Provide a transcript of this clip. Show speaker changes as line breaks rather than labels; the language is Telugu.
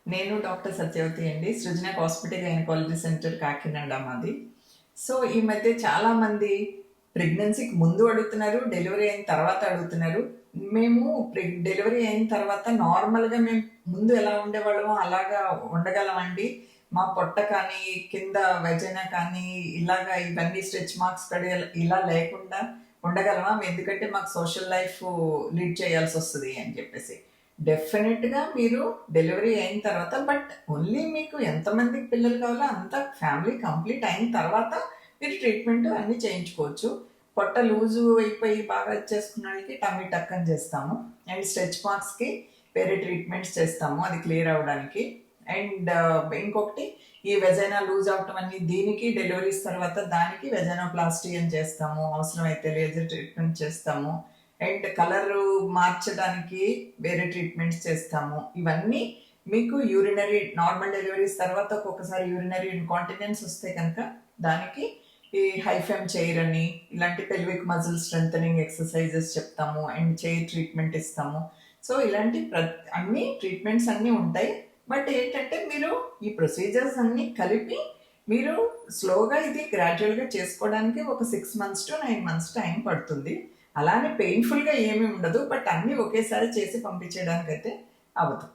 నేను డాక్టర్ సత్యవతి అండి. సృజన కాస్మెటిక్ గైనకాలజీ సెంటర్ కాకినాడ మాది. సో ఈ మధ్య చాలా మంది ప్రెగ్నెన్సీకి ముందు అడుగుతున్నారు, డెలివరీ అయిన తర్వాత అడుగుతున్నారు. మేము డెలివరీ అయిన తర్వాత నార్మల్గా మేము ముందు ఎలా ఉండేవాళ్ళమో అలాగా ఉండగలమండి. మా పొట్ట కానీ కింద వెజైనా కానీ ఇలాగా ఇవన్నీ స్ట్రెచ్ మార్క్స్ పడే ఇలా లేకుండా ఉండగలమా, ఎందుకంటే మాకు సోషల్ లైఫ్ లీడ్ చేయాల్సి వస్తుంది అని చెప్పేసి. డెఫినెట్గా మీరు డెలివరీ అయిన తర్వాత, బట్ ఓన్లీ మీకు ఎంతమందికి పిల్లలు కావాలో అంత ఫ్యామిలీ కంప్లీట్ అయిన తర్వాత మీరు ట్రీట్మెంట్ అన్నీ చేయించుకోవచ్చు. పొట్ట లూజు అయిపోయి బాగా వచ్చేసుకున్న వాళ్ళకి టమ్మీ టక్ అని చేస్తాము. అండ్ స్ట్రెచ్ మార్క్స్కి వేరే ట్రీట్మెంట్స్ చేస్తాము అది క్లియర్ అవ్వడానికి. అండ్ ఇంకొకటి ఈ వెజైనా లూజ్ అవటం అన్ని దీనికి డెలివరీస్ తర్వాత దానికి వెజైనోప్లాస్టీ అని చేస్తాము, అవసరమైతే లేజర్ ట్రీట్మెంట్ చేస్తాము. అండ్ కలర్ మార్చడానికి వేరే ట్రీట్మెంట్స్ చేస్తాము. ఇవన్నీ మీకు యూరినరీ నార్మల్ డెలివరీస్ తర్వాత ఒక్కొక్కసారి యూరినరీ ఇన్కాంటినెన్స్ వస్తే కనుక దానికి ఈ హైఫెమ్ చైర్ అని ఇలాంటి పెల్విక్ మజిల్ స్ట్రెంథనింగ్ ఎక్సర్సైజెస్ చెప్తాము అండ్ చైర్ ట్రీట్మెంట్ ఇస్తాము. సో ఇలాంటి అన్ని ట్రీట్మెంట్స్ అన్నీ ఉంటాయి. బట్ ఏంటంటే మీరు ఈ ప్రొసీజర్స్ అన్నీ కలిపి మీరు స్లోగా ఇది గ్రాడ్యువల్గా చేసుకోవడానికి ఒక 6 months to 9 months టైం పడుతుంది. అలానే పెయిన్ఫుల్గా ఏమీ ఉండదు, బట్ అన్నీ ఒకేసారి చేసి పంపించేయడానికి అయితే అవ్వదు.